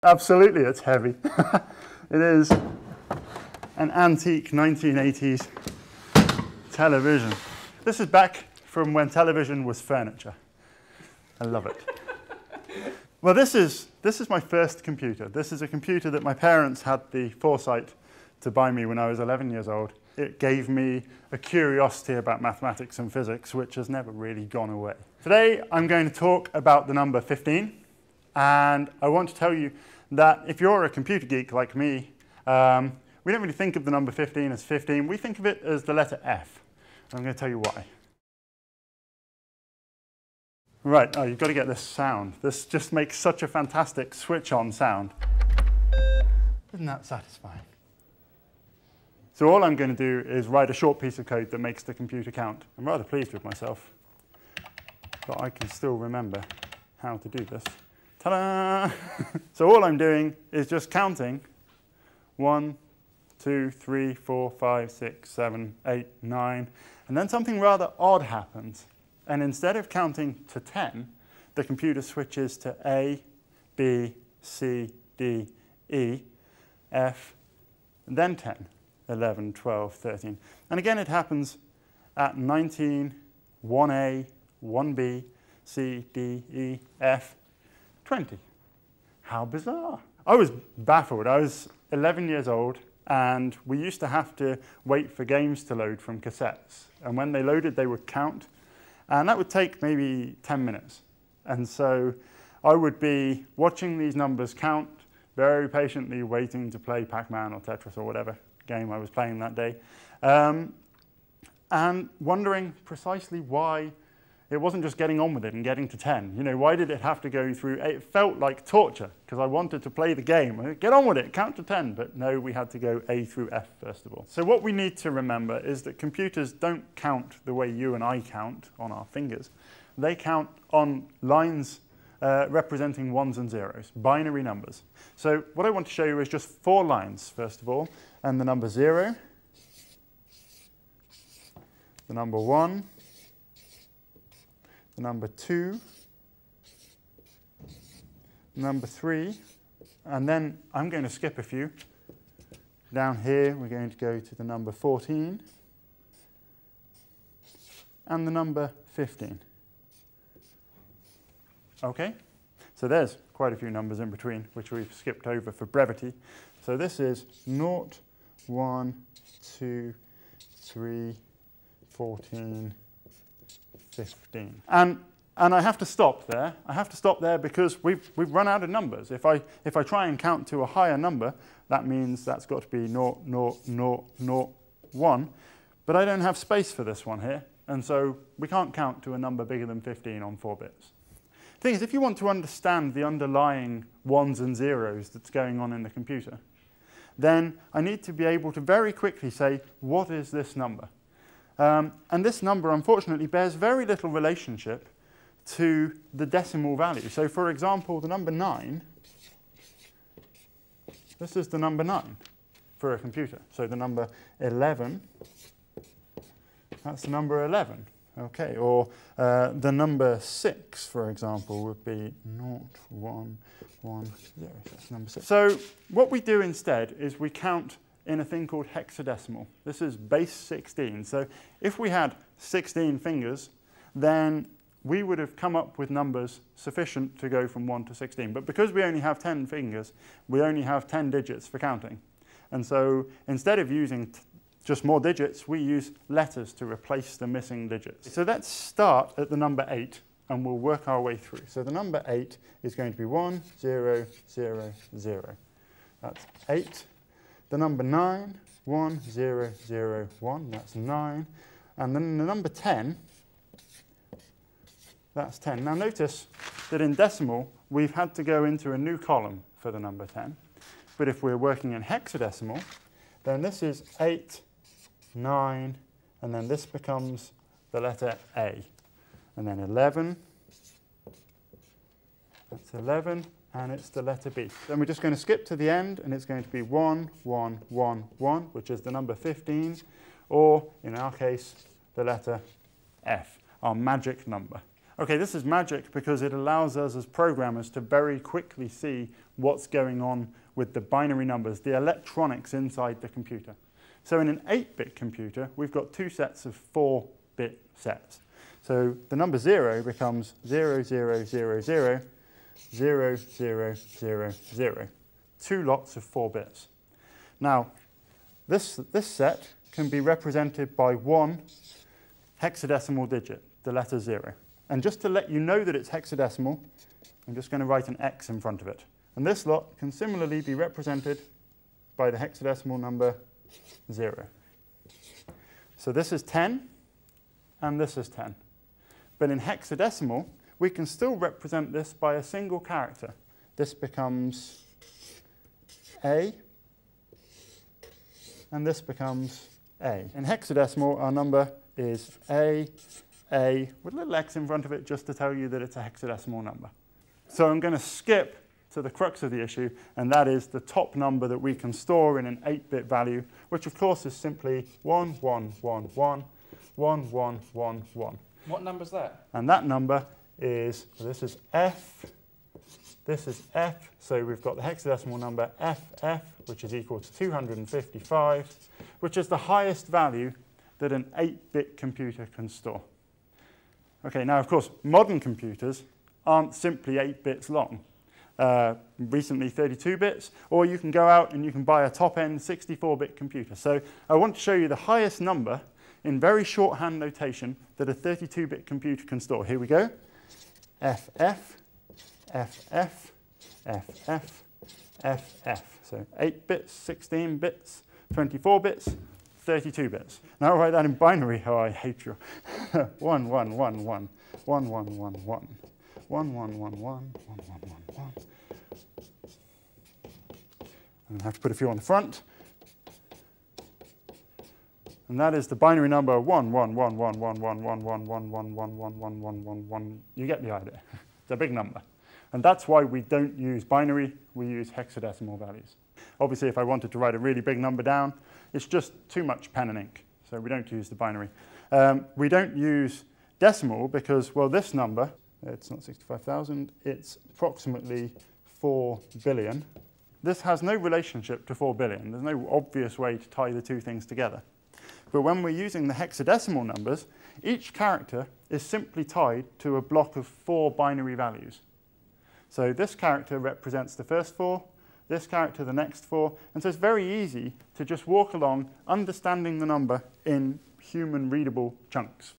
Absolutely, it's heavy. It is an antique 1980s television. This is back from when television was furniture. I love it. Well, this is my first computer. This is a computer that my parents had the foresight to buy me when I was 11 years old. It gave me a curiosity about mathematics and physics, which has never really gone away. Today, I'm going to talk about the number 15. And I want to tell you that if you're a computer geek like me, we don't really think of the number 15 as 15. We think of it as the letter F. I'm going to tell you why. Right, oh, you've got to get this sound. This just makes such a fantastic switch-on sound. Isn't that satisfying? So all I'm going to do is write a short piece of code that makes the computer count. I'm rather pleased with myself, but I can still remember how to do this. Ta-da! So all I'm doing is just counting 1, 2, 3, 4, 5, 6, 7, 8, 9, and then something rather odd happens. And instead of counting to 10, the computer switches to A, B, C, D, E, F, and then 10, 11, 12, 13. And again, it happens at 19, 1A, 1B, C, D, E, F, 20. How bizarre. I was baffled. I was 11 years old, and we used to have to wait for games to load from cassettes. And when they loaded, they would count. And that would take maybe 10 minutes. And so I would be watching these numbers count, very patiently waiting to play Pac-Man or Tetris or whatever game I was playing that day, and wondering precisely why it wasn't just getting on with it and getting to 10. You know, why did it have to go through? It felt like torture because I wanted to play the game. Get on with it, count to 10. But no, we had to go A through F first of all. So what we need to remember is that computers don't count the way you and I count on our fingers. They count on lines representing ones and zeros, binary numbers. So what I want to show you is just 4 lines, first of all, and the number 0, the number 1, the number 2, number 3, and then I'm going to skip a few. Down here, we're going to go to the number 14 and the number 15. Okay, so there's quite a few numbers in between, which we've skipped over for brevity. So this is 0, 1, 2, 3, 14, 15. And I have to stop there. I have to stop there because we've run out of numbers. If I try and count to a higher number, that means that's got to be 0, 0, 0, 0, 1. But I don't have space for this one here, and so we can't count to a number bigger than 15 on 4 bits. The thing is, if you want to understand the underlying ones and zeros that's going on in the computer, then I need to be able to very quickly say, what is this number? And this number, unfortunately, bears very little relationship to the decimal value. So, for example, the number 9, this is the number 9 for a computer. So the number 11, that's the number 11. Okay, or the number 6, for example, would be 0, 1, 1, 0. That's number 6. So what we do instead is we count in a thing called hexadecimal. This is base 16. So if we had 16 fingers, then we would have come up with numbers sufficient to go from 1 to 16. But because we only have 10 fingers, we only have 10 digits for counting. And so instead of using just more digits, we use letters to replace the missing digits. So let's start at the number 8, and we'll work our way through. So the number 8 is going to be 1, 0, 0, 0. That's 8. The number 9, 1, 0, 0, 1. That's 9. And then the number 10, that's 10. Now notice that in decimal, we've had to go into a new column for the number 10. But if we're working in hexadecimal, then this is 8, 9, and then this becomes the letter A. And then 11, that's 11, and it's the letter B. Then we're just going to skip to the end, and it's going to be 1, 1, 1, 1, which is the number 15, or, in our case, the letter F, our magic number. Okay, this is magic because it allows us as programmers to very quickly see what's going on with the binary numbers, the electronics inside the computer. So in an 8-bit computer, we've got two sets of 4-bit sets. So the number 0 becomes 0, 0, 0, 0, 0, 0, 0, 0. Two lots of 4 bits. Now, this set can be represented by one hexadecimal digit, the letter 0. And just to let you know that it's hexadecimal, I'm just going to write an X in front of it. And this lot can similarly be represented by the hexadecimal number 0. So this is 10, and this is 10. But in hexadecimal, we can still represent this by a single character. This becomes A, and this becomes A. In hexadecimal, our number is A, with a little x in front of it just to tell you that it's a hexadecimal number. So I'm going to skip to the crux of the issue, and that is the top number that we can store in an 8-bit value, which of course is simply 1, 1, 1, 1, 1, 1, 1, 1. What number is that? And that number is, this is F, this is F, so we've got the hexadecimal number FF, which is equal to 255, which is the highest value that an 8-bit computer can store. Okay, now of course, modern computers aren't simply 8 bits long. Recently 32 bits, or you can go out and you can buy a top-end 64-bit computer. So I want to show you the highest number in very shorthand notation that a 32-bit computer can store. Here we go. FF, FF, FF, FF. So 8 bits, 16 bits, 24 bits, 32 bits. Now I'll write that in binary. Oh, I hate you. 1, 1, 1, 1, 1, 1, 1, 1, 1, 1, 1, 1, 1, 1. I'm going to have to put a few on the front. And that is the binary number 1, 1, 1, 1, 1, 1, 1, 1, 1, 1, 1, 1, 1, 1, 1, 1. You get the idea. It's a big number. And that's why we don't use binary, we use hexadecimal values. Obviously, if I wanted to write a really big number down, it's just too much pen and ink. So we don't use the binary. We don't use decimal because, well, this number, it's not 65,000, it's approximately 4 billion. This has no relationship to 4 billion. There's no obvious way to tie the two things together. But when we're using the hexadecimal numbers, each character is simply tied to a block of 4 binary values. So this character represents the first 4, this character the next 4, and so it's very easy to just walk along understanding the number in human readable chunks.